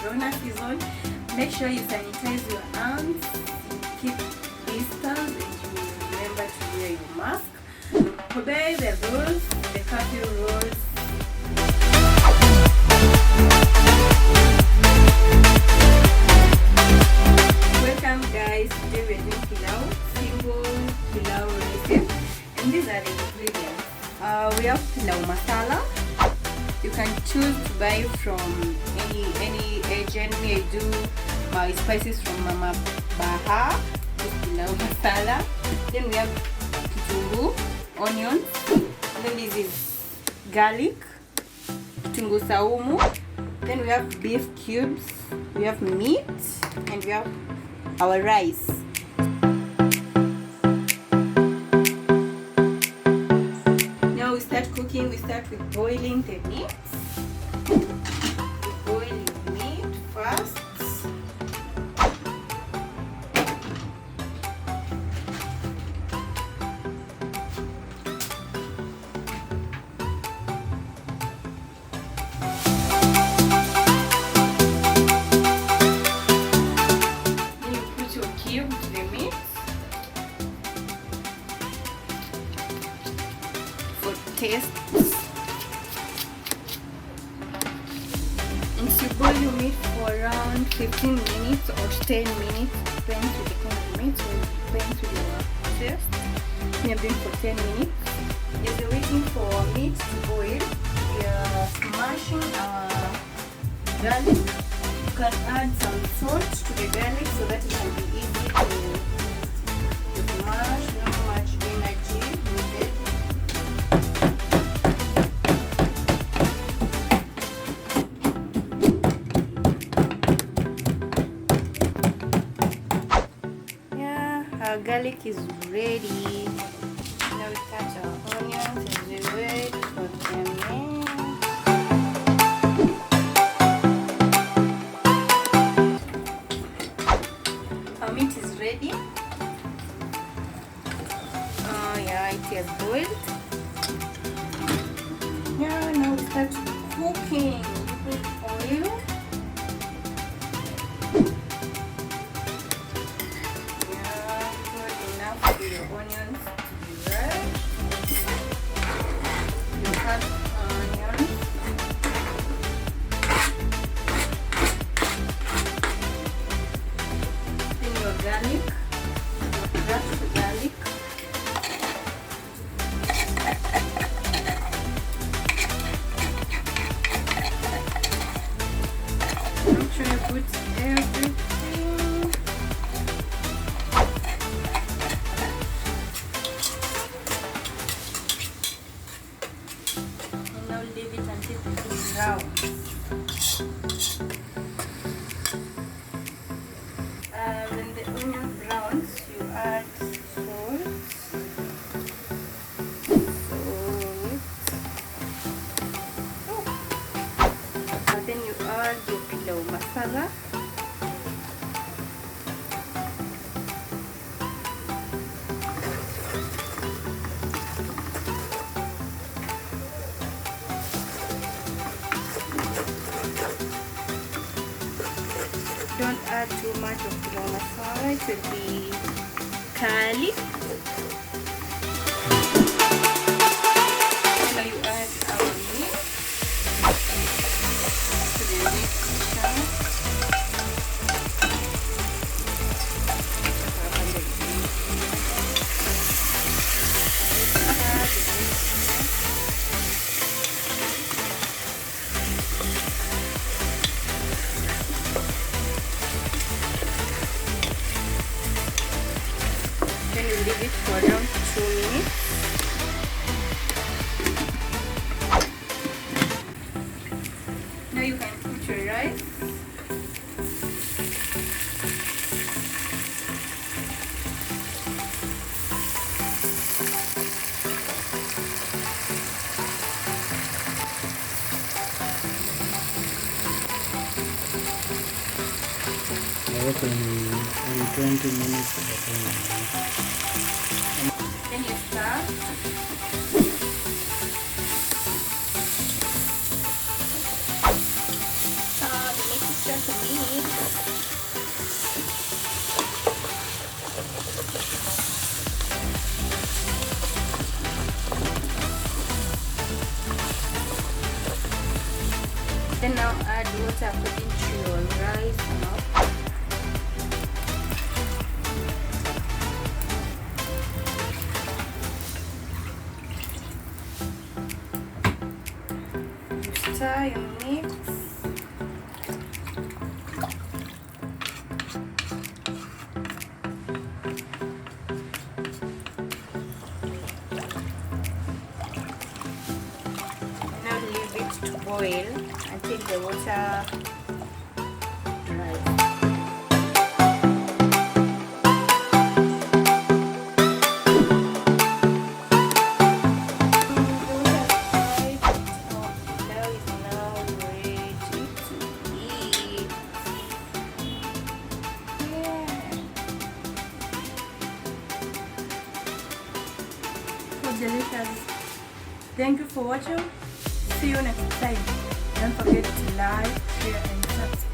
corona season. Make sure you sanitize your hands, keep distance, and you remember to wear your mask. Obey the rules, the curfew rules. Welcome guys, today we're doing pilau, simple pilau recipe, and these are the ingredients. We have pilau masala. You can choose to buy from any agent. Me, I do my spices from Mama Baha, pilau masala. Then we have kitunguu, onions. Then this is garlic, kitunguu saumu. Then we have beef cubes. We have meat, and we have our rice. Now we start cooking. We start with boiling the meat. We boil the meat first. Taste. And you boil your meat for around 15 minutes or 10 minutes, depends with the kind of meat, so it depends with your taste. We have been for 10 minutes. As you're waiting for meat to boil, we are smashing our garlic. You can add some salt to the garlic so that it can be easy to smash, not much energy needed. Our garlic is ready. Now we cut our onions and we wait for them. Our meat is ready. Yeah, it has boiled. Yeah, now we start cooking. We put oil. Onions to be red. You cut onions. Then your garlic. Crush the garlic. Make sure you put everything. Leave it until it is brown. When the onion browns, you add salt. And then you add your pilau masala. Don't add too much of pilau masala, it will be kali. Now you add our meat to the mixture. Then you leave it for around 2 minutes. Now you can put your rice. in 20 minutes. Then you start. The mixture Then now add water according to your rice now. You stir, you mix. To boil until the water dries. Now is now ready to eat. Yeah. So delicious. Thank you for watching. See you next time. Don't forget to like, share, and subscribe.